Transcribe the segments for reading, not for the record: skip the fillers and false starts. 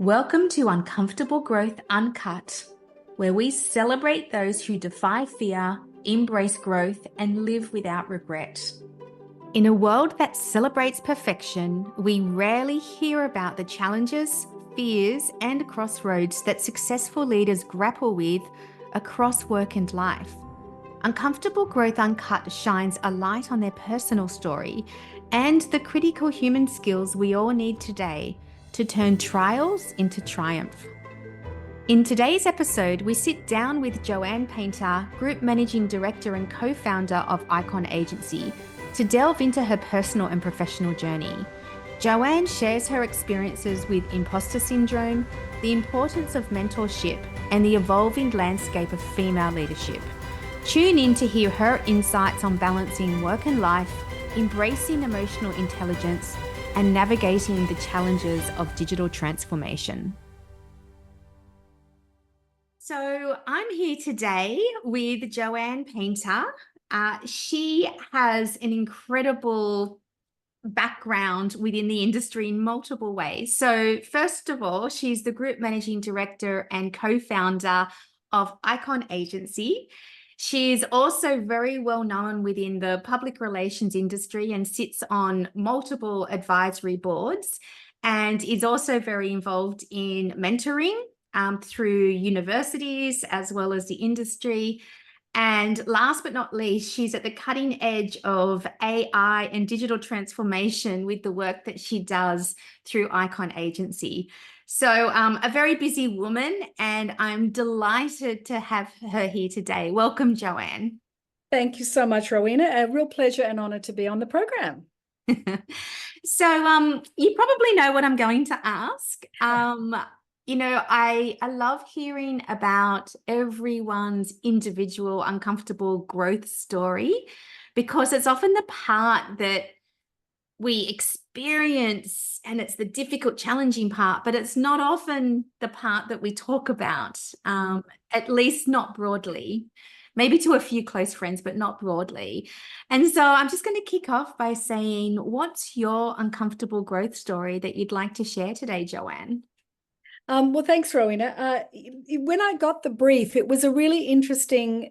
Welcome to Uncomfortable Growth Uncut, where we celebrate those who defy fear, embrace growth, and live without regret. In a world that celebrates perfection, we rarely hear about the challenges, fears, and crossroads that successful leaders grapple with across work and life. Uncomfortable Growth Uncut shines a light on their personal story and the critical human skills we all need today to turn trials into triumph. In today's episode, we sit down with Joanne Painter, Group Managing Director and co-founder of Icon Agency, to delve into her personal and professional journey. Joanne shares her experiences with imposter syndrome, the importance of mentorship, and the evolving landscape of female leadership. Tune in to hear her insights on balancing work and life, embracing emotional intelligence, and navigating the challenges of digital transformation. So I'm here today with Joanne Painter. She has an incredible background within the industry in multiple ways. So first of all, she's the Group Managing Director and co-founder of Icon Agency. She's also very well known within the public relations industry and sits on multiple advisory boards, and is also very involved in mentoring through universities as well as the industry. And last but not least, she's at the cutting edge of AI and digital transformation with the work that she does through Icon Agency. So a very busy woman, and I'm delighted to have her here today. Welcome, Joanne. Thank you so much, Rowena. A real pleasure and honor to be on the program. So you probably know what I'm going to ask. I love hearing about everyone's individual uncomfortable growth story, because it's often the part that we experience, and it's the difficult, challenging part, but it's not often the part that we talk about, at least not broadly, maybe to a few close friends, but not broadly. And so I'm just going to kick off by saying, what's your uncomfortable growth story that you'd like to share today, Joanne? Well, thanks, Rowena. When I got the brief, it was a really interesting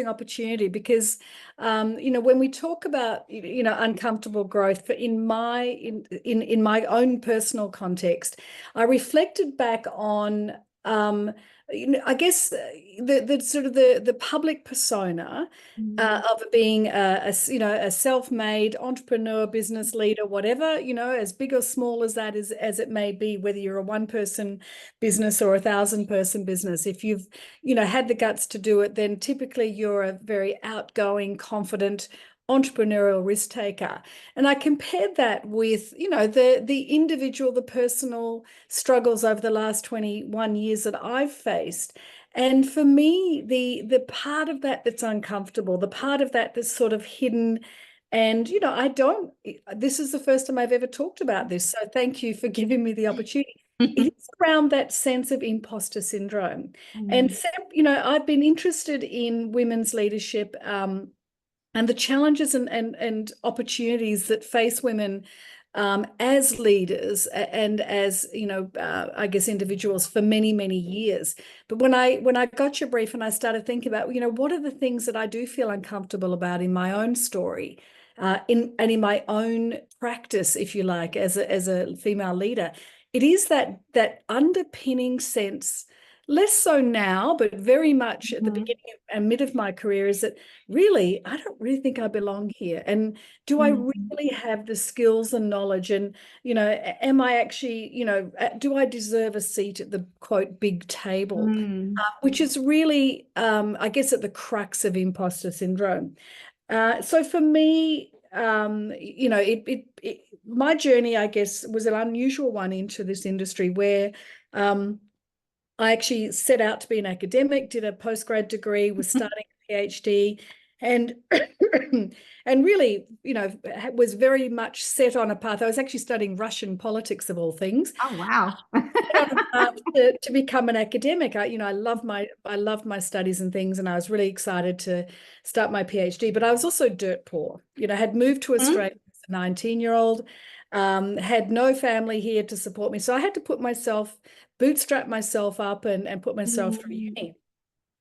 opportunity because, when we talk about, uncomfortable growth, in my own personal context, I reflected back on, I guess the sort of the public persona of being a self-made entrepreneur, business leader, whatever, as big or small as that is, as it may be, whether you're a one-person business or a 1,000-person business. If you've had the guts to do it, then typically you're a very outgoing, confident, entrepreneurial risk taker. And I compared that with, the individual, the personal struggles over the last 21 years that I've faced. And for me, the part of that that's uncomfortable, the part of that that's sort of hidden, and, this is the first time I've ever talked about this. So thank you for giving me the opportunity. It is around that sense of imposter syndrome. And, I've been interested in women's leadership, and the challenges and opportunities that face women as leaders and as, I guess, individuals for many, many years. But when I got your brief and I started thinking about, what are the things that I do feel uncomfortable about in my own story, in my own practice, if you like, as a female leader, it is that underpinning sense, less so now, but very much at the beginning and mid of my career, is that really, I don't really think I belong here. And do I really have the skills and knowledge? And, am I actually, do I deserve a seat at the, quote, big table? Which is really, I guess, at the crux of imposter syndrome. So for me, my journey, I guess, was an unusual one into this industry where, I actually set out to be an academic, did a postgrad degree, was starting a PhD, and and really, was very much set on a path. I was actually studying Russian politics, of all things. Oh, wow. to become an academic. I loved my studies and things, and I was really excited to start my PhD. But I was also dirt poor. Had moved to Australia as a 19-year-old. had no family here to support me. So I had to bootstrap myself up and put myself through Mm. uni.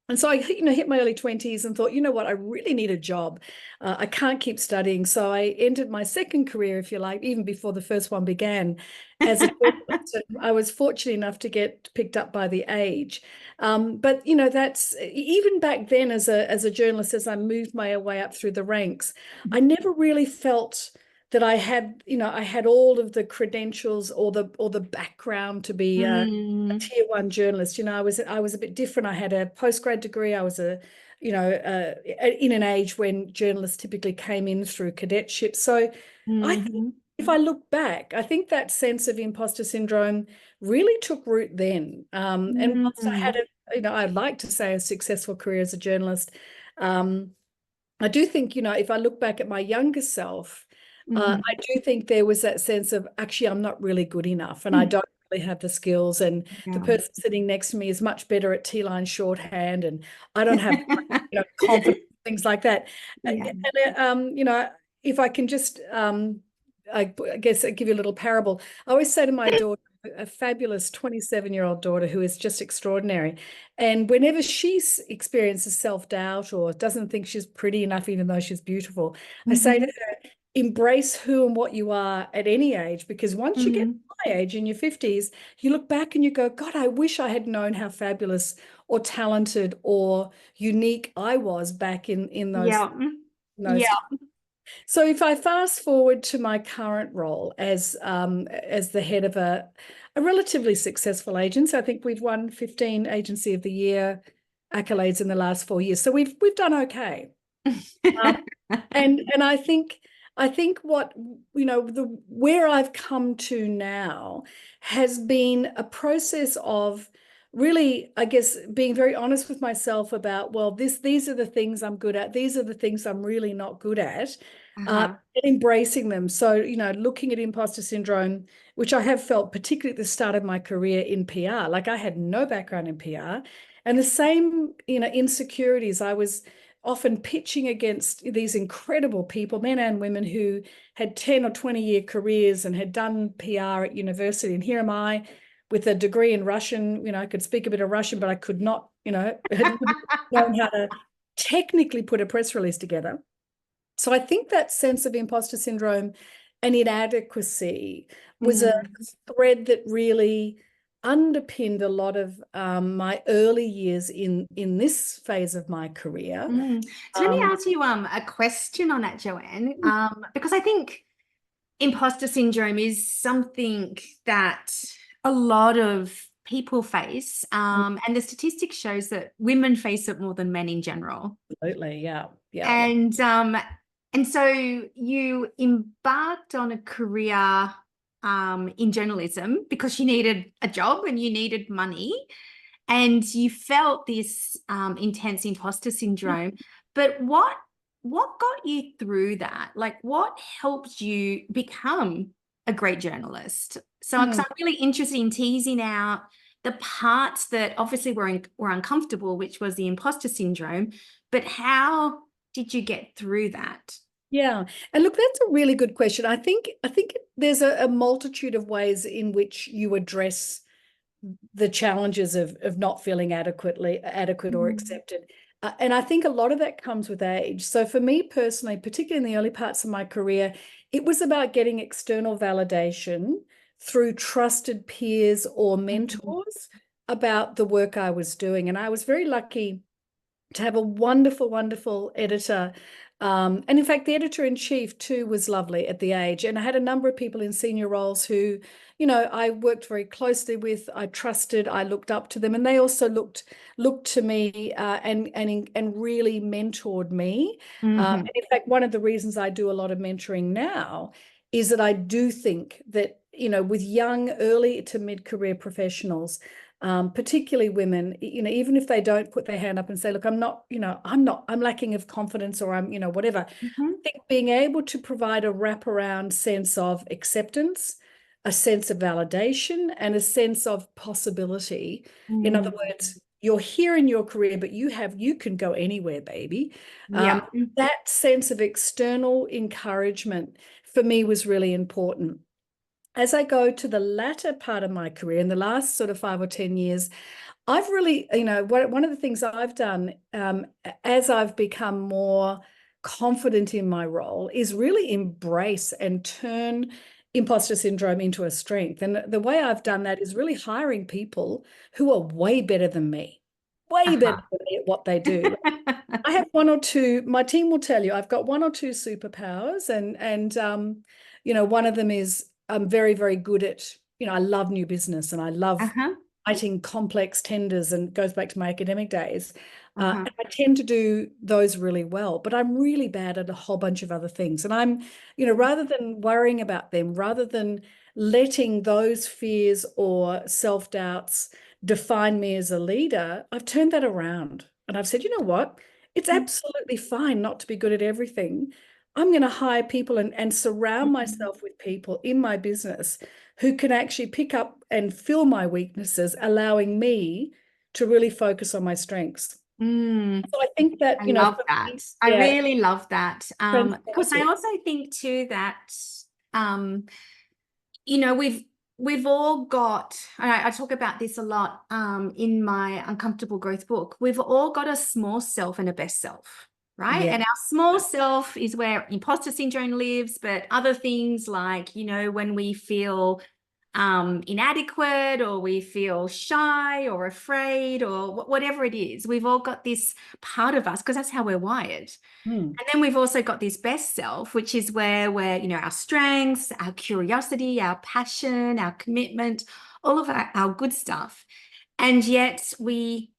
And so I, hit my early 20s and thought, you know what, I really need a job. I can't keep studying. So I entered my second career, if you like, even before the first one began, as a journalist. I was fortunate enough to get picked up by the Age. But that's even back then as a journalist, as I moved my way up through the ranks, I never really felt that I had all of the credentials or the background to be a Mm. tier one journalist. I was a bit different. I had a postgrad degree. I was in an age when journalists typically came in through cadetship. So I think Mhm. if I look back, I think that sense of imposter syndrome really took root then. And whilst I had Mm. I'd like to say a successful career as a journalist, um, I do think, if I look back at my younger self, Mhm. I do think there was that sense of actually, I'm not really good enough and I don't really have the skills. And the Yeah. person sitting next to me is much better at T-line shorthand and I don't have, confidence, things like that. Yeah. If I can just, I guess I give you a little parable. I always say to my daughter, a fabulous 27-year-old daughter who is just extraordinary. And whenever she experiences self-doubt or doesn't think she's pretty enough, even though she's beautiful, I say to Mhm. her, embrace who and what you are at any age, because once you get Mm. to my age in your 50s, you look back and you go, God, I wish I had known how fabulous or talented or unique I was back in Yeah. those. Yeah. So if I fast forward to my current role as the head of a relatively successful agency, I think we've won 15 Agency of the Year accolades in the last 4 years. So we've done okay. Um, and I think what the where I've come to now has been a process of really, I guess, being very honest with myself about, well, these are the things I'm good at, these are the things I'm really not good at, Uh-huh. and embracing them. So looking at imposter syndrome, which I have felt particularly at the start of my career in PR, like I had no background in PR, and the same insecurities. I was often pitching against these incredible people, men and women, who had 10 or 20-year careers and had done PR at university. And here am I with a degree in Russian. I could speak a bit of Russian, but I could not, had known how to technically put a press release together. So I think that sense of imposter syndrome and inadequacy was a Mm. thread that really underpinned a lot of my early years in this phase of my career. Mm. So let me Um, ask you a question on that, Joanne, because I think imposter syndrome is something that a lot of people face, and the statistics shows that women face it more than men in general. Absolutely, yeah, yeah. And so you embarked on a career in journalism because you needed a job and you needed money, and you felt this intense imposter syndrome. But what got you through that? Like, what helped you become a great journalist? So, 'cause Hmm. I'm really interested in teasing out the parts that obviously were uncomfortable, which was the imposter syndrome. But how did you get through that? Yeah. And look, that's a really good question. I think there's a multitude of ways in which you address the challenges of not feeling adequate or Mm. accepted. And I think a lot of that comes with age. So for me personally, particularly in the early parts of my career, it was about getting external validation through trusted peers or Mhm. mentors about the work I was doing. And I was very lucky to have a wonderful, wonderful editor. And in fact, the editor-in-chief too was lovely at the Age. And I had a number of people in senior roles who, I worked very closely with, I trusted, I looked up to them, and they also looked to me and really mentored me. Mhm. And in fact, one of the reasons I do a lot of mentoring now is that I do think that, with young, early to mid-career professionals, particularly women, even if they don't put their hand up and say, look, I'm lacking of confidence or I'm, whatever. Mhm. I think being able to provide a wraparound sense of acceptance, a sense of validation, and a sense of possibility. In other Mm. words, you're here in your career, but you can go anywhere, baby. Um, Yeah. that sense of external encouragement for me was really important. as I go to the latter part of my career, in the last sort of 5 or 10 years, I've really, one of the things I've done as I've become more confident in my role is really embrace and turn imposter syndrome into a strength. And the way I've done that is really hiring people who are way better than me, way better than me at what they do. I have one or two, my team will tell you, I've got one or two superpowers, and one of them is I'm very, very good at, I love new business and I love Uh-huh. writing complex tenders, and it goes back to my academic days. Uh-huh. And I tend to do those really well, but I'm really bad at a whole bunch of other things. And rather than worrying about them, rather than letting those fears or self-doubts define me as a leader, I've turned that around. And I've said, you know what? It's absolutely fine not to be good at everything. I'm going to hire people and surround Mm. myself with people in my business who can actually pick up and fill my weaknesses, allowing me to really focus on my strengths. Mm. So I think that, I love for that. me, I yeah, really love that. Because I fantastic. also think too that um, you know, we've all got, I talk about this a lot in my Uncomfortable Growth book. We've all got a small self and a best self, right? Yeah. And our small self is where imposter syndrome lives, but other things like, when we feel inadequate, or we feel shy or afraid, or whatever it is, we've all got this part of us because that's how we're wired. Mm, And then we've also got this best self, which is where we're, our strengths, our curiosity, our passion, our commitment, all of our good stuff. And yet we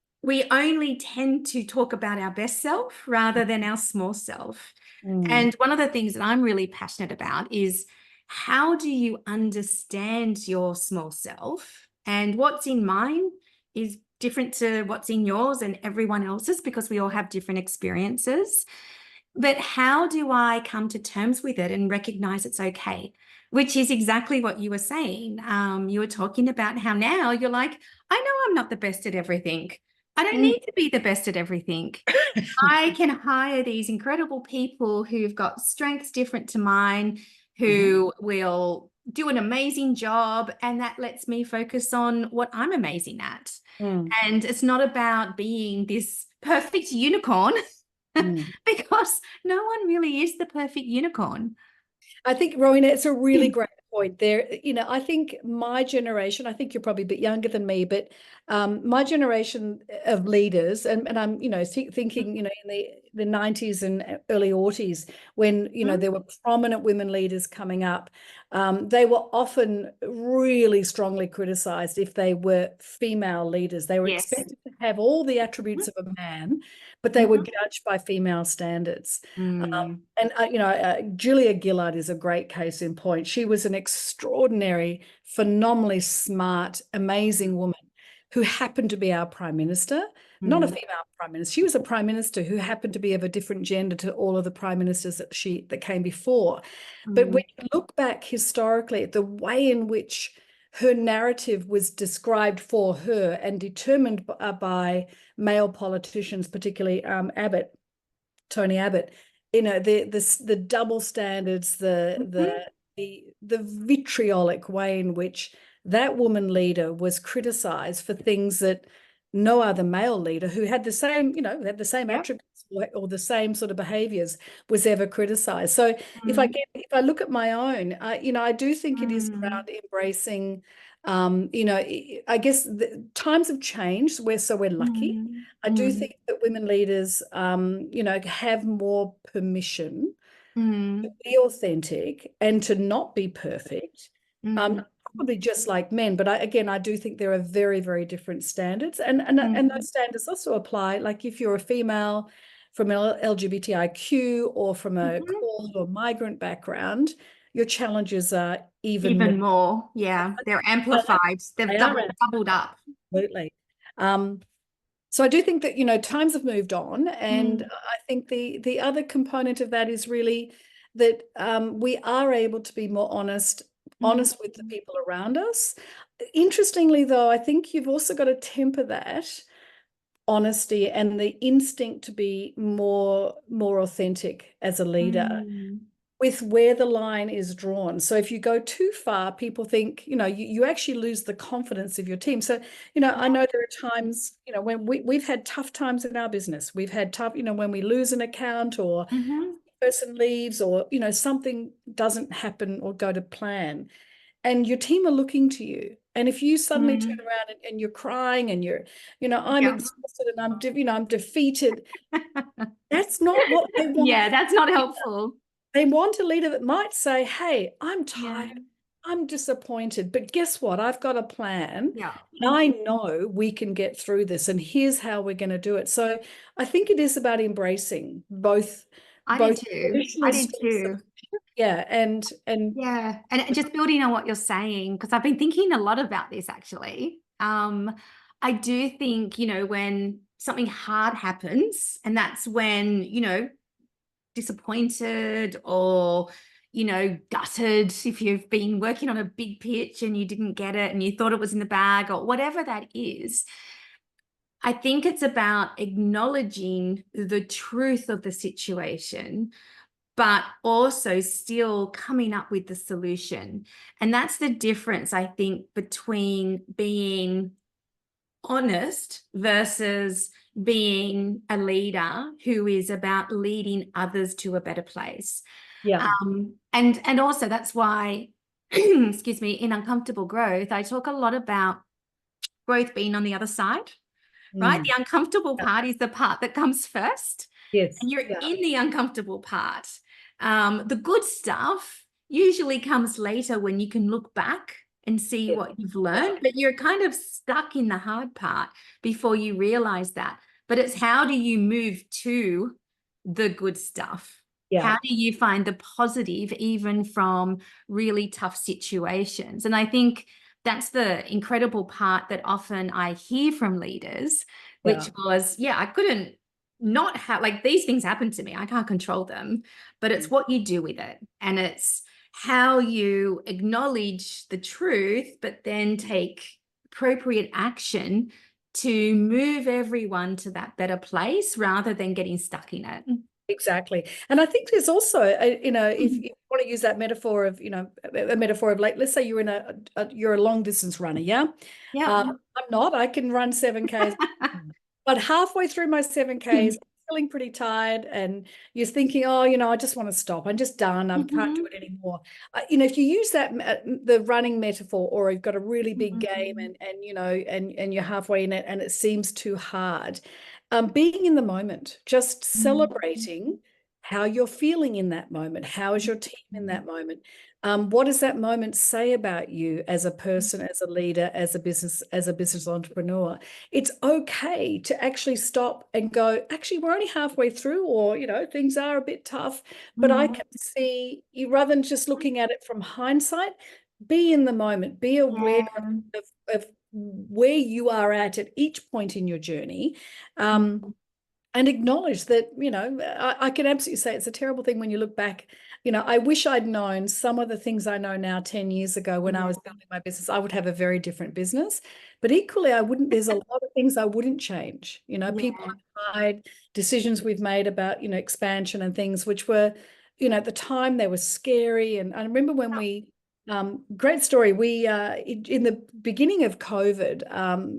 only tend to talk about our best self rather than our small self. mm, And one of the things that I'm really passionate about is, how do you understand your small self? And what's in mine is different to what's in yours and everyone else's, because we all have different experiences. But how do I come to terms with it and recognize it's okay? Which is exactly what you were saying. You were talking about how now you're like, I know I'm not the best at everything. I don't mm. need to be the best at everything. I can hire these incredible people who've got strengths different to mine, Mhm. who will do an amazing job. And that lets me focus on what I'm amazing at. Mm, And it's not about being this perfect unicorn. mm. Because no one really is the perfect unicorn. I think, Rowena, it's a really great point there. I think my generation, I think you're probably a bit younger than me, but my generation of leaders, and I'm, thinking, in the 90s and early aughties, when, Mhm. there were prominent women leaders coming up, they were often really strongly criticized if they were female leaders. They were Yes. expected to have all the attributes of a man, but they were Mhm. judged by female standards. Mm. And Julia Gillard is a great case in point. She was an extraordinary, phenomenally smart, amazing woman who happened to be our prime minister, not a Mm. female prime minister. She was a prime minister who happened to be of a different gender to all of the prime ministers that came before. But when Mm. you look back historically at the way in which her narrative was described for her and determined by male politicians, particularly Tony Abbott, the double standards, Mhm. the vitriolic way in which that woman leader was criticized for things that no other male leader who had the same, had the same Yep. attributes or the same sort of behaviors was ever criticized. So Mm. if I look at my own, I do think it is Mm. around embracing. I guess times have changed. We're lucky. Mm. I do Mm. think that women leaders, have more permission to Mm. be authentic and to not be perfect. Mm. Probably just like men, but I do think there are very, very different standards, and Mm. those standards also apply. Like if you're a female from an LGBTIQ or from a Mhm. queer or migrant background, your challenges are even more. Even more. Yeah. They're amplified. They've They are doubled up. absolutely. Um, So I do think that, times have moved on, and Mm. I think the other component of that is really that we are able to be more Mm. honest with the people around us. Interestingly, though, I think you've also got to temper that honesty and the instinct to be more authentic as a leader. Mm. with where the line is drawn. So if you go too far, people think, you actually lose the confidence of your team. So, I know there are times, when we've had tough times in our business. We've had tough, when we lose an account or Mm-hmm. person leaves or, something doesn't happen or go to plan. And your team are looking to you. And if you suddenly turn Mm. around and you're crying and you're, I'm Yeah. exhausted and I'm defeated, that's not what they want. Yeah, that's not helpful. They want a leader that might say, hey, I'm Yeah. tired, I'm disappointed, but guess what? I've got a plan. Yeah. And I know we can get through this, and here's how we're going to do it. So I think it is about embracing both I do too. I traditional do strengths, too. yeah, and Yeah. And just building on what you're saying, because I've been thinking a lot about this actually. I do think, when something hard happens, and that's when, disappointed or, gutted if you've been working on a big pitch and you didn't get it and you thought it was in the bag or whatever that is. I think it's about acknowledging the truth of the situation, but also still coming up with the solution. And that's the difference, I think, between being honest versus being a leader who is about leading others to a better place. yeah, And also that's why, excuse me, in uncomfortable growth, I talk a lot about growth being on the other side, right? mm, The uncomfortable yeah, part is the part that comes first, yes, and you're yeah, in the uncomfortable part. The good stuff usually comes later when you can look back and see yes, what you've yeah, learned, but you're kind of stuck in the hard part before you realize that. But it's how do you move to the good stuff? yeah, How do you find the positive even from really tough situations? And I think that's the incredible part that often I hear from leaders, yeah, which was, yeah, I couldn't not have, like, these things happen to me. I can't control them, but it's what you do with it. And it's how you acknowledge the truth, but then take appropriate action to move everyone to that better place rather than getting stuck in it. exactly. And I think there's also, if you want to use that metaphor of, a metaphor of, like, let's say you're in you're a long distance runner, yeah. Yeah. I'm not. I can run 7Ks. But halfway through my 7Ks, I'm feeling pretty tired, and you're thinking, oh, I just want to stop. I'm just done. I can't do Mhm. it anymore. If you use that the running metaphor, or you've got a really big game, Mhm. and you're halfway in it, and it seems too hard, being in the moment, just Mhm. celebrating how you're feeling in that moment. How is your team in Mhm. that moment? What does that moment say about you as a person, as a leader, as a business entrepreneur? It's okay to actually stop and go, actually, we're only halfway through, or, things are a bit tough, but I Mhm. can see you, rather than just looking at it from hindsight, be in the moment, be aware Yeah. of where you are at each point in your journey. Mhm. And acknowledge that, I can absolutely say it's a terrible thing when you look back. I wish I'd known some of the things I know now 10 years ago when I Yeah. was building my business. I would have a very different business. But equally, there's a lot of things I wouldn't change. People Yeah. I've hired, decisions we've made about, expansion and things, which were, at the time they were scary. And I remember when great story. We in the beginning of COVID,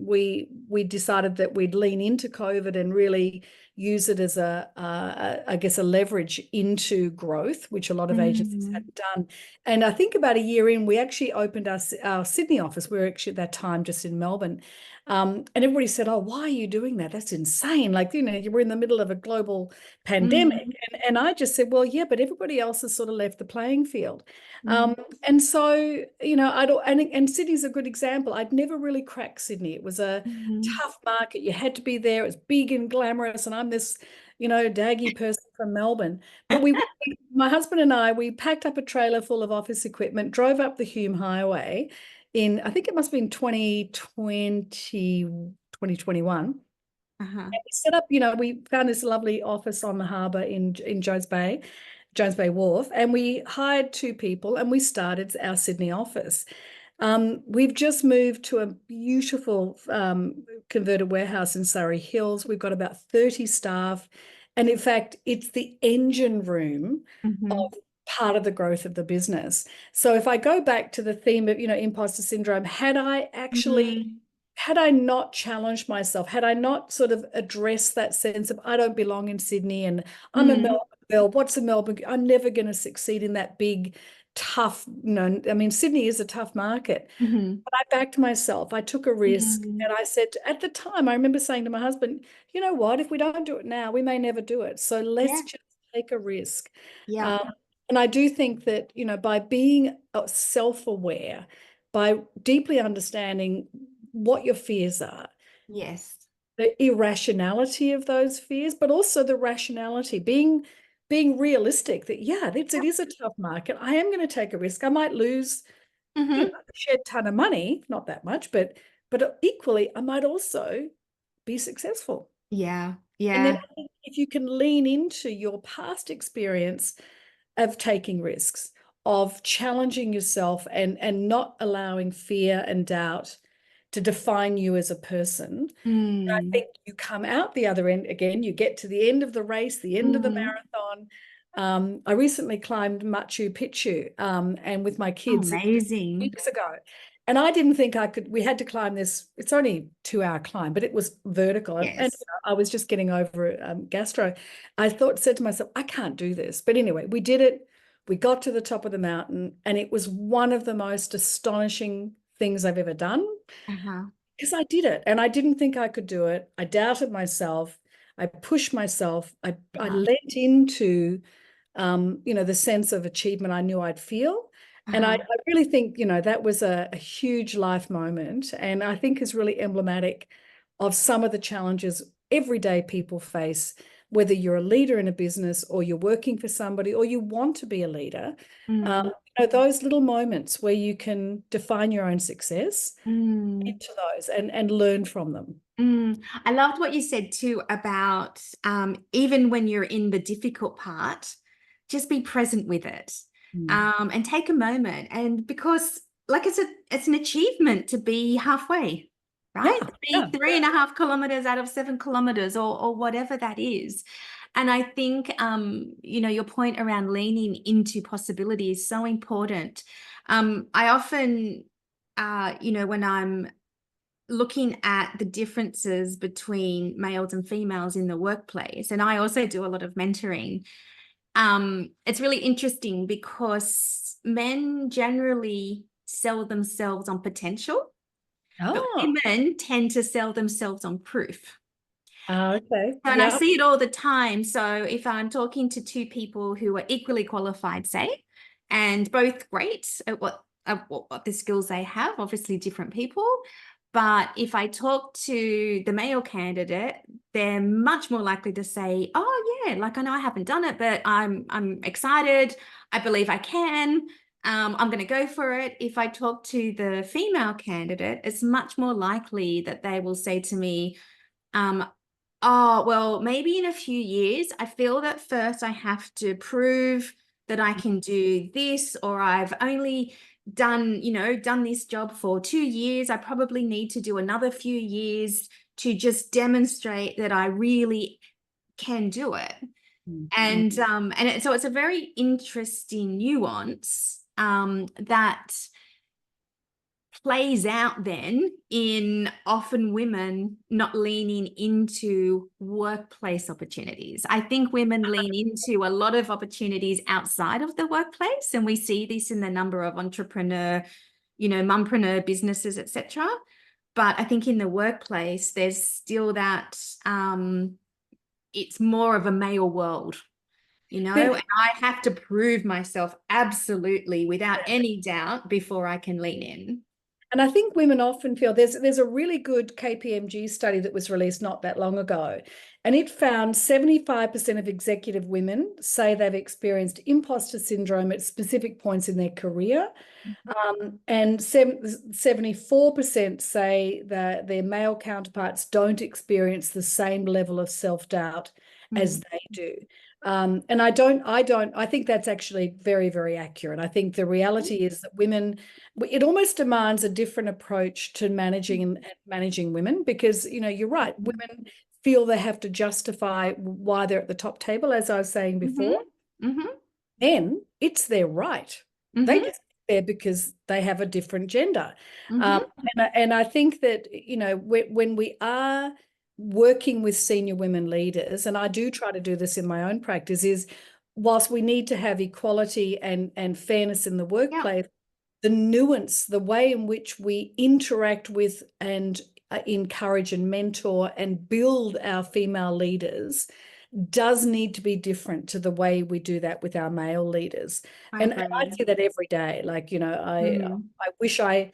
we decided that we'd lean into COVID and really use it as I guess, a leverage into growth, which a lot of agencies Mhm. hadn't done. And I think about a year in, we actually opened our Sydney office. We were actually at that time just in Melbourne. And everybody said, "Oh, why are you doing that? That's insane. Like, you were in the middle of a global pandemic." Mhm. And I just said, "Well, yeah, but everybody else has sort of left the playing field." Mhm. Um, and so, and Sydney's a good example. I'd never really cracked Sydney. It was a Mhm. tough market. You had to be there. It was big and glamorous. And I'm this, daggy person from Melbourne. But my husband and I, we packed up a trailer full of office equipment, drove up the Hume Highway I think it must have been 2020, 2021. Uh-huh. We set up, we found this lovely office on the harbour in Jones Bay Wharf, and we hired two people and we started our Sydney office. We've just moved to a beautiful converted warehouse in Surrey Hills. We've got about 30 staff. And in fact, it's the engine room of Mhm. part of the growth of the business. So if I go back to the theme of, imposter syndrome, Mm, had I not challenged myself, had I not sort of addressed that sense of I don't belong in Sydney and I'm a mm, Melbourne girl, what's a Melbourne? I'm never going to succeed in that big, tough, I mean, Sydney is a tough market. mhm, But I backed myself. I took a risk. mm. And I said, at the time, I remember saying to my husband, you know what? If we don't do it now, we may never do it. So let's Yeah, just take a risk. yeah, Um, and I do think that, by being self-aware, by deeply understanding what your fears are, yes. the irrationality of those fears, but also the rationality, being realistic that, yeah, it is a tough market. I am going to take a risk. I might lose Hmm. a shed ton of money, not that much, but equally, I might also be successful. Yeah, And then yeah. I think if you can lean into your past experience of taking risks, of challenging yourself and not allowing fear and doubt to define you as a person, I Mm, think you come out the other end again, you get to the end of the race, the end of the mm. marathon. I recently climbed Machu Picchu and with my Oh, kids amazing. weeks ago. And I didn't think I could, we had to climb this, it's only 2 hour climb, but it was vertical. And Yes. I was just getting over gastro. Said to myself, I can't do this. But anyway, we did it. We got to the top of the mountain, and it was one of the most astonishing things I've ever done Uh-huh. because I did it and I didn't think I could do it. I doubted myself. I pushed myself. I Uh-huh. leant into the sense of achievement I knew I'd feel. And I Uh-huh. really think, that was a huge life moment. And I think is really emblematic of some of the challenges everyday people face, whether you're a leader in a business or you're working for somebody or you want to be a leader. Mm, Those little moments where you can define your own success mm. into those and learn from them. I loved what you said too about even when you're in the difficult part, just be present with it, Mm. and take a moment. And because, like, it's an achievement to be halfway, right? Yeah, To yeah. be 3.5 kilometers out of 7 kilometers, or whatever that is. And I think your point around leaning into possibility is so important. I often, when I'm looking at the differences between males and females in the workplace, and I also do a lot of mentoring. It's really interesting because men generally sell themselves on potential, but Oh, women tend to sell themselves on proof. okay. And I Yeah. see it all the time. So if I'm talking to two people who are equally qualified, say, and both great at what the skills they have, obviously different people. But if I talk to the male candidate, they're much more likely to say, "Oh yeah, like I know I haven't done it, but I'm excited. I believe I can. I'm going to go for it." If I talk to the female candidate, it's much more likely that they will say to me, um, "Oh, well, maybe in a few years, I feel that first I have to prove that I can do this, or I've only done this job for 2 years. I probably need to do another few years to just demonstrate that I really can do it." Mm. And so it's a very interesting nuance that plays out then in often women not leaning into workplace opportunities. I think women lean into a lot of opportunities outside of the workplace, and we see this in the number of entrepreneur, mumpreneur businesses, etc. But I think in the workplace, there's still that it's more of a male world, and But I have to prove myself absolutely without any doubt before I can lean in. And I think women often feel there's a really good KPMG study that was released not that long ago, and it found 75% of executive women say they've experienced imposter syndrome at specific points in their career. And 74% say that their male counterparts don't experience the same level of self-doubt as Mm. they do. And I think that's actually very, very accurate. I think the reality is that women, it almost demands a different approach to managing women because, you're right, women feel they have to justify why they're at the top table, as I was saying Mhm. before. Mhm. then it's their right. They just there because they have a different gender. And I think that, when we are working with senior women leaders, and I do try to do this in my own practice, is whilst we need to have equality and fairness in the Yeah, workplace, the nuance, the way in which we interact with and encourage and mentor and build our female leaders does need to be different to the way we do that with our male leaders. I And I agree. see that every day. Like, Mm. I wish I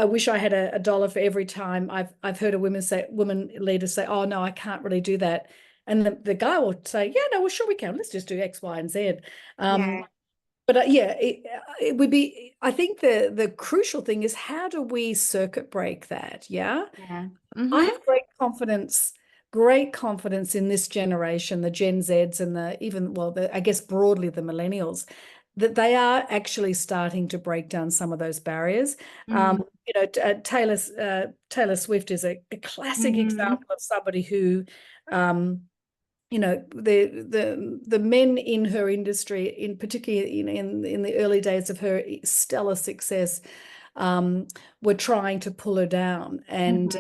wish I had a dollar for every time I've heard a women leader say, oh no, I can't really do that. And the guy will say, yeah, no, well, sure we can. Let's just do X, Y, and Z. Yeah, But yeah, it would be, I think the crucial thing is, how do we circuit break that? Yeah. yeah. I have great confidence in this generation, the Gen Zs and I guess broadly the millennials, that they are actually starting to break down some of those barriers. Mm. Taylor Swift is a classic Mm. example of somebody who, um, the men in her industry, in particular in the early days of her stellar success, um, were trying to pull her down. And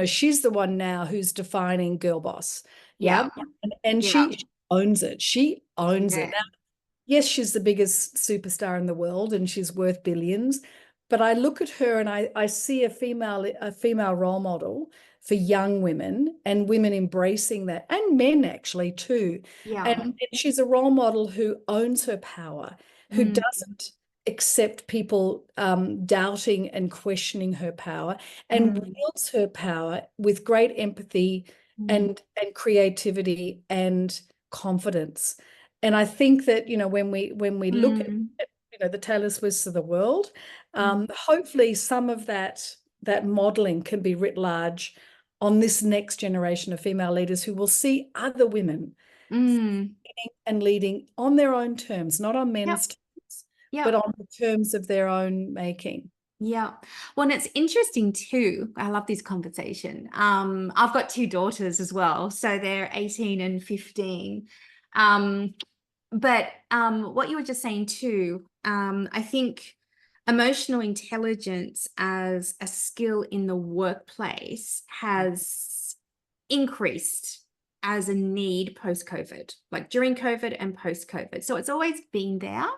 she's the one now who's defining girl boss. Yeah, Yeah. And yeah, she owns it. She owns it. yeah. Yes, she's the biggest superstar in the world and she's worth billions. But I look at her and I see a female role model for young women and women embracing that, and men actually too. Yeah. And she's a role model who owns her power, who Mm. doesn't accept people doubting and questioning her power, and Mm. wields her power with great empathy Mm. and creativity and confidence. And I think that, when we look at, Mm. the Taylor Swifts of the world, Mm. hopefully some of that modeling can be writ large on this next generation of female leaders who will see other women Mm. and leading on their own terms, not on Yep. men's terms, but Yep. on the terms of their own making. Yeah. Well, and it's interesting too. I love this conversation. I've got two daughters as well, so they're 18 and 15. Um, but what you were just saying too, I think emotional intelligence as a skill in the workplace has increased as a need post-COVID, like during COVID and post-COVID. So it's always been there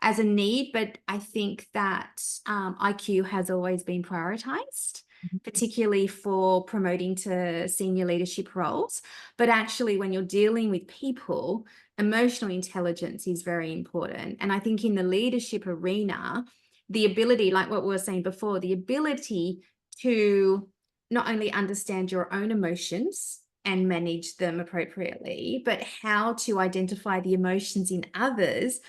as a need, but I think that IQ has always been prioritized, particularly for promoting to senior leadership roles. But actually, when you're dealing with people, emotional intelligence is very important. And I think in the leadership arena, the ability, like what we were saying before, the ability to not only understand your own emotions and manage them appropriately, but how to identify the emotions in others,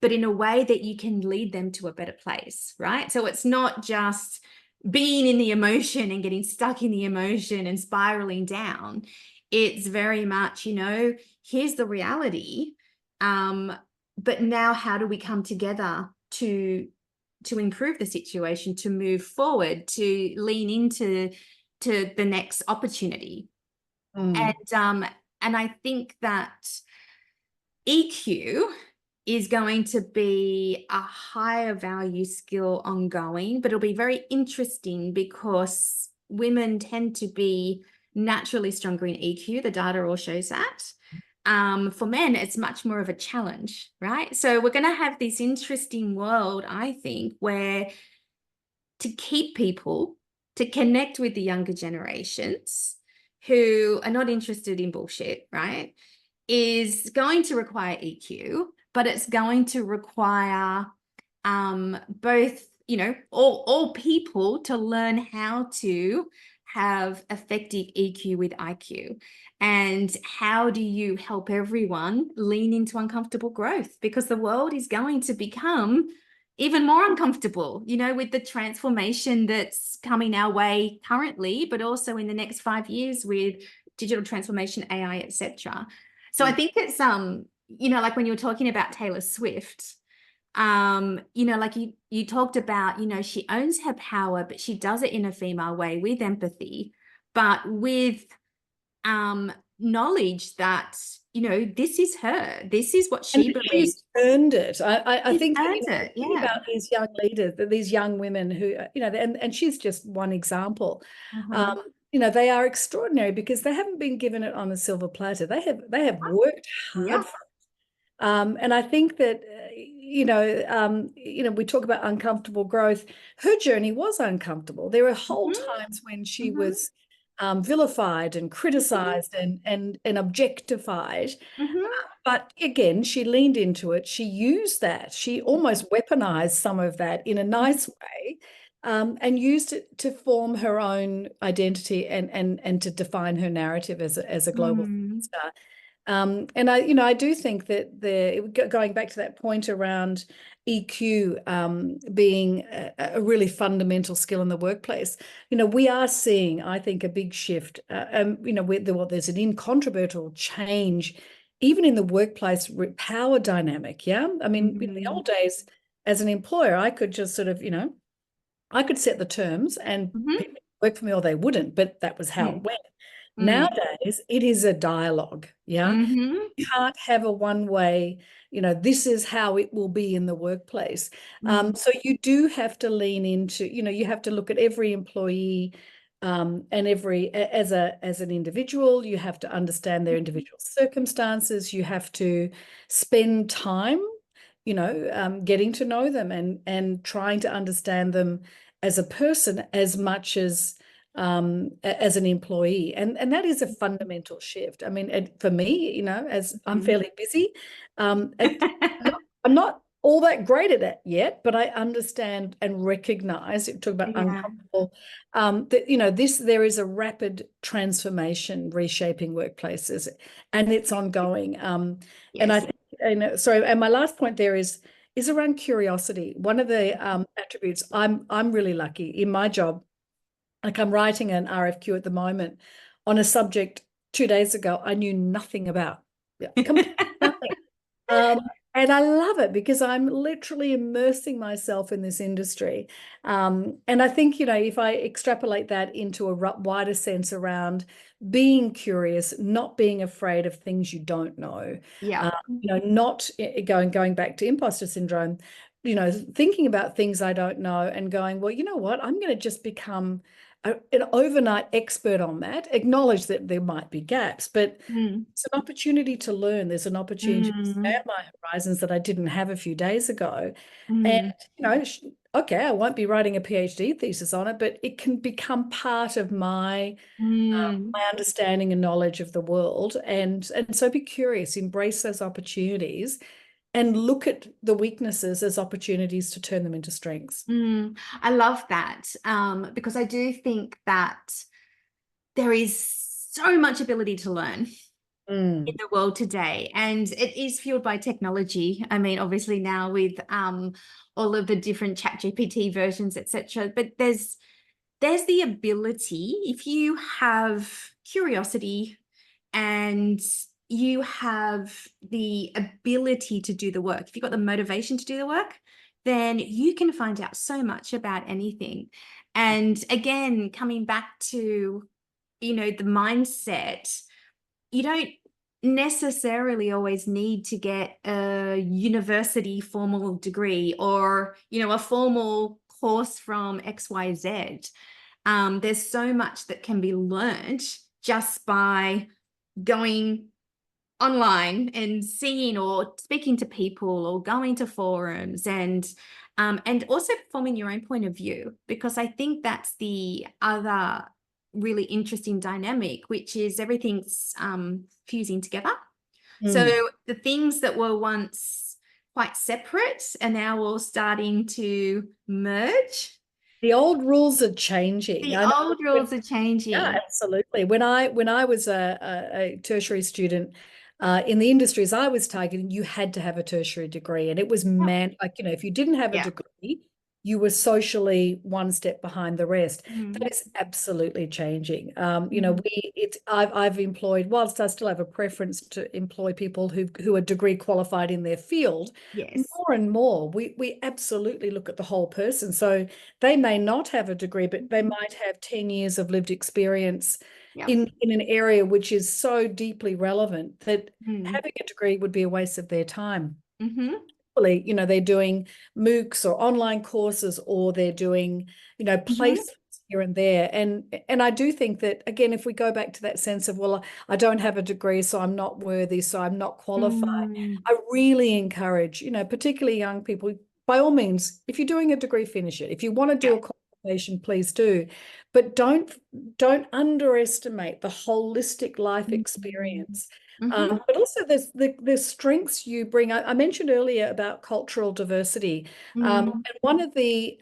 but in a way that you can lead them to a better place, right? So it's not just being in the emotion and getting stuck in the emotion and spiraling down. It's very much, here's the reality. But now how do we come together to improve the situation, to move forward, to lean into the next opportunity? Mm. And I think that EQ is going to be a higher value skill ongoing, but it'll be very interesting because women tend to be naturally stronger in EQ. The data all shows that. For men, it's much more of a challenge, right? So we're going to have this interesting world, I think, where to keep people, to connect with the younger generations who are not interested in bullshit, right, is going to require EQ, but it's going to require both, all people to learn how to have effective EQ with IQ. And how do you help everyone lean into uncomfortable growth? Because the world is going to become even more uncomfortable, with the transformation that's coming our way currently, but also in the next 5 years with digital transformation, AI, etc. So I think it's like when you were talking about Taylor Swift, like you talked about, she owns her power, but she does it in a female way with empathy, but with knowledge that this is her. This is what And she believes. she's earned it. I She's think that, earned it. think Yeah. about these young leaders, these young women who, and she's just one example. Uh-huh. They are extraordinary because they haven't been given it on a silver platter. They have worked Yeah. hard for it. And I think that, we talk about uncomfortable growth. Her journey was uncomfortable. There were whole Hmm. times when she Hmm. was vilified and criticized and objectified. Hmm. But again, she leaned into it. She used that. She almost weaponized some of that in a nice way, and used it to form her own identity and to define her narrative as a global Hmm. star. And I do think that going back to that point around EQ being a really fundamental skill in the workplace, we are seeing, I think, a big shift. There's an incontrovertible change, even in the workplace power dynamic. Yeah, I mean, in the Hmm. old days, as an employer, I could just sort of, I could set the terms and Hmm. people would work for me or they wouldn't, but that was how it went. Hmm. Nowadays, it is a dialogue. Yeah. Hmm. You can't have a one way, this is how it will be in the workplace. Hmm. So you do have to lean into, you have to look at every employee and as an individual, you have to understand their individual circumstances. You have to spend time, getting to know them and trying to understand them as a person as much as an employee. And that is a fundamental shift. I mean, for me, as I'm Hmm. fairly busy, I'm not all that great at it yet, but I understand and recognize, talk about Yeah. uncomfortable, that, there is a rapid transformation reshaping workplaces, and it's ongoing. And I Yes. think, sorry, and my last point there is around curiosity. One of the attributes I'm really lucky in my job. Like, I'm writing an RFQ at the moment on a subject 2 days ago I knew nothing about. Yeah, completely nothing. Um, and I love it because I'm literally immersing myself in this industry. And I think, if I extrapolate that into a wider sense around being curious, not being afraid of things you don't know, Yeah. uh, not going back to imposter syndrome, thinking about things I don't know and going, well, you know what, I'm going to just become an overnight expert on that, acknowledge that there might be gaps, but Mm. it's an opportunity to learn. There's an opportunity to Mm. expand my horizons that I didn't have a few days ago. And, Mm. okay, I won't be writing a PhD thesis on it, but it can become part of Mm. my understanding and knowledge of the world. And so be curious, embrace those opportunities, and look at the weaknesses as opportunities to turn them into strengths. Mm. I love that, because I do think that there is so much ability to learn in Mm. the world today, and it is fueled by technology. I mean, obviously now with all of the different chat GPT versions, etc. But there's the ability, if you have curiosity and you have the ability to do the work, if you've got the motivation to do the work, then you can find out so much about anything. And again, coming back to, the mindset, you don't necessarily always need to get a university formal degree or, a formal course from XYZ. There's so much that can be learned just by going online and seeing or speaking to people or going to forums, and also forming your own point of view, because I think that's the other really interesting dynamic, which is everything's fusing together. So Mm. the things that were once quite separate are now all starting to merge. The old rules are changing. The I know. old rules are Yeah, changing. absolutely. When I was a tertiary student in the industries I was targeting, you had to have a tertiary degree, and it was like, if you didn't have a Yeah. degree, you were socially one step behind the rest. Mm. That is absolutely changing. Mm. I've employed, whilst I still have a preference to employ people who are degree qualified in their field, Yes. more and more we absolutely look at the whole person. So they may not have a degree, but they might have 10 years of lived experience Yeah. in an area which is so deeply relevant that Mm. having a degree would be a waste of their time. Mm-hmm. They're doing MOOCs or online courses, or they're doing, Mm-hmm. placements here and there. And I do think that, again, if we go back to that sense of, well, I don't have a degree, so I'm not worthy, so I'm not qualified. Mm. I really encourage, particularly young people, by all means, if you're doing a degree, finish it. If you want to Yeah. do a qualification, please do. But don't underestimate the holistic life Mm-hmm. experience. Mm-hmm. But also the strengths you bring. I mentioned earlier about cultural diversity. Mm. And one of the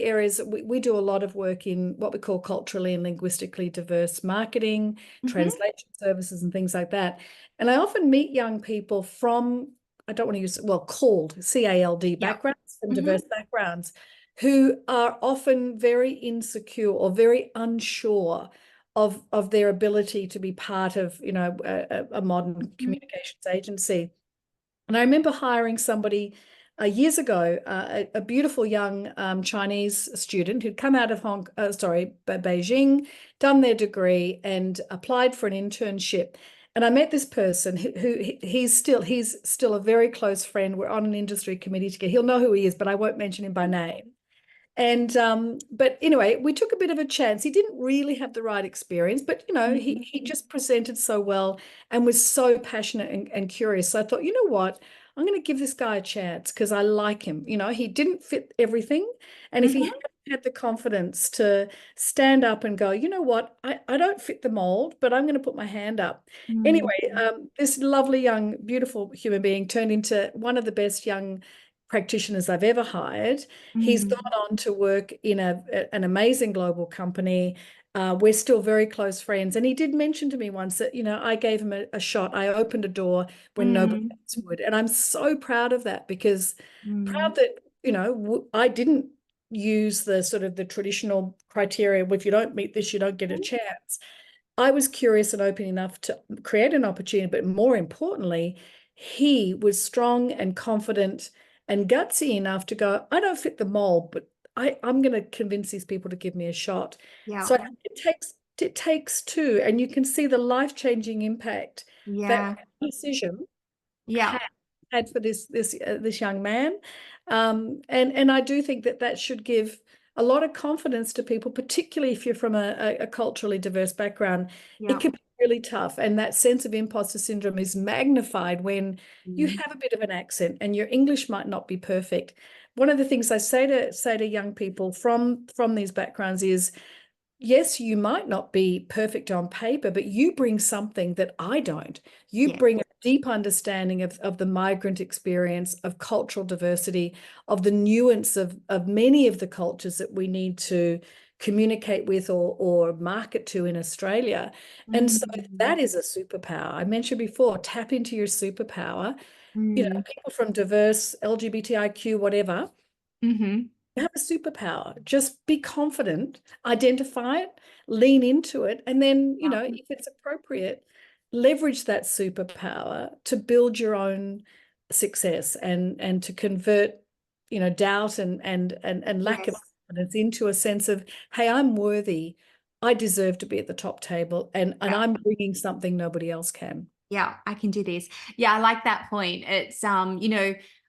areas that we do a lot of work in what we call culturally and linguistically diverse marketing, Mm-hmm. translation services, and things like that. And I often meet young people from, I don't want to use, well, called CALD Yeah. backgrounds, from Mm-hmm. diverse backgrounds, who are often very insecure or very unsure of their ability to be part of, a modern Mm-hmm. communications agency. And I remember hiring somebody years ago, a beautiful young Chinese student who'd come out of Beijing, done their degree, and applied for an internship. And I met this person who he's still a very close friend. We're on an industry committee together. He'll know who he is, but I won't mention him by name. And but anyway, we took a bit of a chance. He didn't really have the right experience, but he just presented so well and was so passionate and curious. So I thought, you know what? I'm going to give this guy a chance because I like him. He didn't fit everything. And if he Mm-hmm. had the confidence to stand up and go, you know what, I don't fit the mold, but I'm going to put my hand up. Anyway, Mm-hmm. this lovely young, beautiful human being turned into one of the best young practitioners I've ever hired. He's gone Mm. on to work in an amazing global company. We're still very close friends. And he did mention to me once that, I gave him a shot. I opened a door when nobody Mm. else would. And I'm so proud of that, because Mm. proud that, I didn't use the sort of the traditional criteria. Well, if you don't meet this, you don't get a chance. I was curious and open enough to create an opportunity, but more importantly, he was strong and confident and gutsy enough to go, I don't fit the mold, but I'm going to convince these people to give me a shot. Yeah. So I think it takes two, and you can see the life-changing impact that Yeah. decision Yeah. had for this young man. And I do think that should give a lot of confidence to people, particularly if you're from a culturally diverse background. It Yeah. can be really tough, and that sense of imposter syndrome is magnified when you Mm. have a bit of an accent and your English might not be perfect. One of the things I say to young people from these backgrounds is, yes, you might not be perfect on paper, but you bring something that I don't. You Yeah. bring a deep understanding of the migrant experience, of cultural diversity, of the nuance of many of the cultures that we need to communicate with or market to in Australia. And so Mm. that is a superpower. I mentioned before, tap into your superpower. Mm. People from diverse LGBTIQ, whatever, Mm-hmm. you have a superpower. Just be confident, identify it, lean into it, and then, Yeah. if it's appropriate, leverage that superpower to build your own success and to convert, doubt and lack of Yes. confidence into a sense of, hey, I'm worthy. I deserve to be at the top table, and Yeah. I'm bringing something nobody else can. Yeah, I can do this. Yeah, I like that point. It's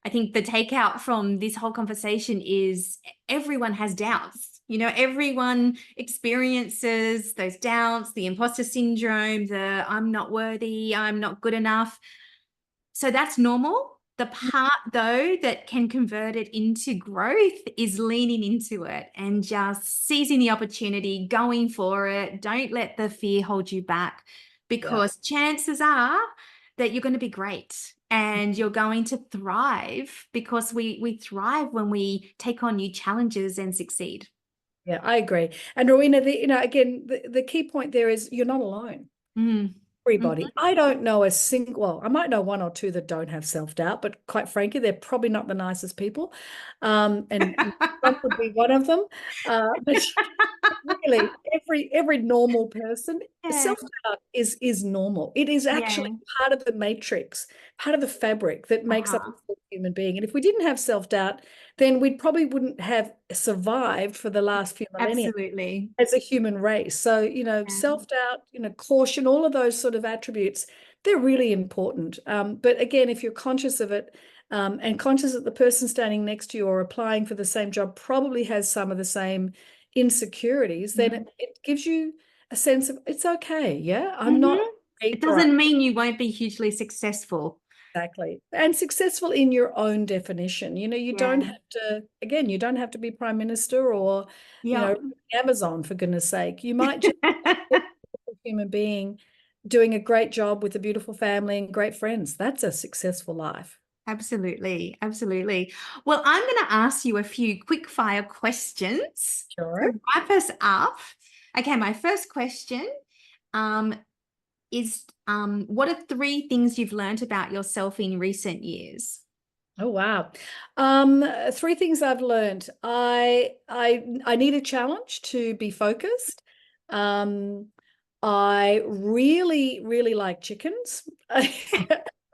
I think the takeout from this whole conversation is everyone has doubts. Everyone experiences those doubts, the imposter syndrome, the I'm not worthy, I'm not good enough. So that's normal. The part, though, that can convert it into growth is leaning into it and just seizing the opportunity, going for it. Don't let the fear hold you back, Yeah. because chances are that you're going to be great and you're going to thrive, because we thrive when we take on new challenges and succeed. Yeah, I agree. And Rowena, again, the key point there is you're not alone. Mm. Everybody. Mhm. I don't know a single, well, I might know one or two that don't have self-doubt, but quite frankly, they're probably not the nicest people. And Trump would be one of them. But really, every normal person, Yeah. self-doubt is normal. It is actually Yeah. part of the matrix, part of the fabric that makes up a Uh-huh. full human being. And if we didn't have self-doubt, then we probably wouldn't have survived for the last few millennia Absolutely. as a human race. So, Yeah. self-doubt, caution, all of those sort of attributes, they're really important. But again, if you're conscious of it, and conscious that the person standing next to you or applying for the same job probably has some of the same insecurities, then it gives you a sense of it's okay. Yeah, I'm not It weak or doesn't mean you won't be hugely successful. exactly. And successful in your own definition. You don't Yeah. have to, again, you don't have to be prime minister or, Yeah. Amazon, for goodness sake. You might just be a human being doing a great job with a beautiful family and great friends. That's a successful life. Absolutely. Absolutely. Well, I'm going to ask you a few quick fire questions to Sure. wrap us up. Okay, my first question um, is what are three things you've learned about yourself in recent years? Oh wow. Three things I've learned. I need a challenge to be focused. Um, I really, really like chickens.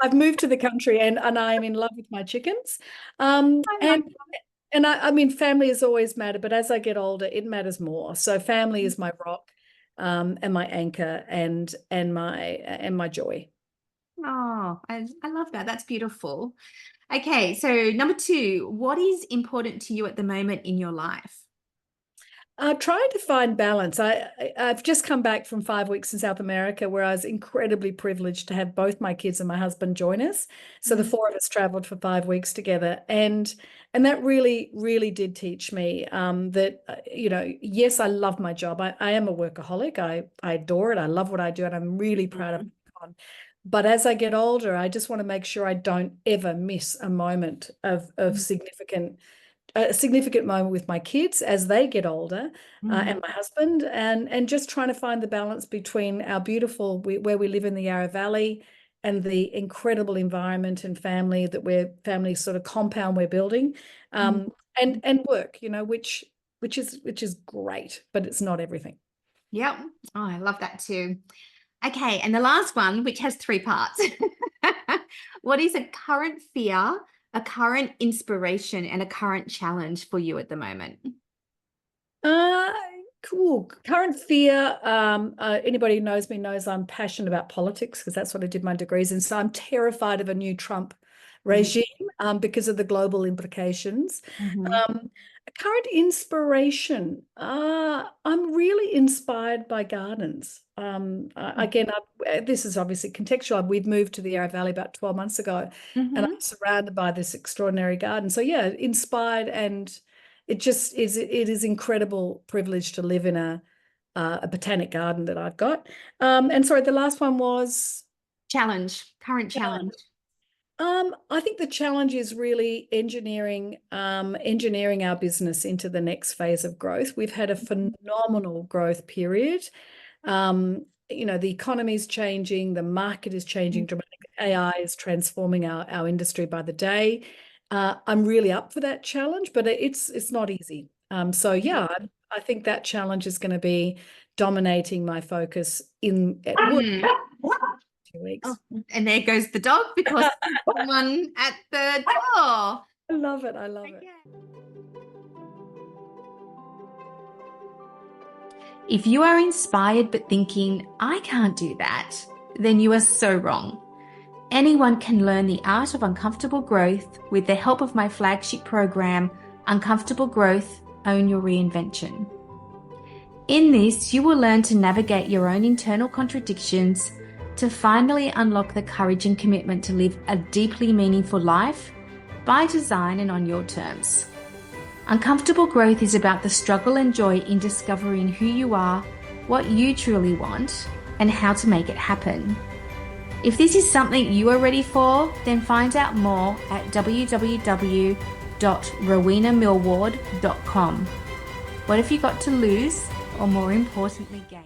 I've moved to the country and I'm in love with my chickens. I like And I mean, family has always mattered, but as I get older, it matters more. So family is my rock, and my anchor and my joy. Oh, I love that. That's beautiful. Okay, so number two, what is important to you at the moment in your life? Trying to find balance. I've just come back from 5 weeks in South America where I was incredibly privileged to have both my kids and my husband join us. So the four of us traveled for 5 weeks together, and that really, really did teach me that yes, I love my job. I am a workaholic. I adore it. I love what I do, and I'm really proud of it. But as I get older, I just want to make sure I don't ever miss a moment of a significant moment with my kids as they get older, and my husband, and just trying to find the balance between our beautiful where we live in the Yarra Valley and the incredible environment and family sort of compound we're building, and work, which is great, but it's not everything. Yep. Oh, I love that too. Okay, and the last one, which has three parts. What is a current fear, a current inspiration, and a current challenge for you at the moment? Uh, cool. Current fear. Anybody who knows me knows I'm passionate about politics because that's what I did my degrees in. So I'm terrified of a new Trump regime, because of the global implications. A current inspiration. I'm really inspired by gardens. Again, this is obviously contextual. We've moved to the Yarra Valley about 12 months ago, and I'm surrounded by this extraordinary garden. So yeah, inspired, and it just is. It is incredible privilege to live in a botanic garden that I've got. And sorry, the last one was. Challenge, current challenge. I think the challenge is really engineering our business into the next phase of growth. We've had a phenomenal growth period. The economy is changing, the market is changing dramatically. AI is transforming our industry by the day. I'm really up for that challenge, but it's not easy. So yeah, I think that challenge is going to be dominating my focus at work. 2 weeks. Oh, and there goes the dog because someone at the door. I love it. I love it. If you are inspired but thinking, I can't do that, then you are so wrong. Anyone can learn the art of uncomfortable growth with the help of my flagship program, Uncomfortable Growth, Own Your Reinvention. In this, you will learn to navigate your own internal contradictions to finally unlock the courage and commitment to live a deeply meaningful life by design and on your terms. Uncomfortable growth is about the struggle and joy in discovering who you are, what you truly want, and how to make it happen. If this is something you are ready for, then find out more at www.rowenamillward.com. What have you got to lose, or more importantly, gain?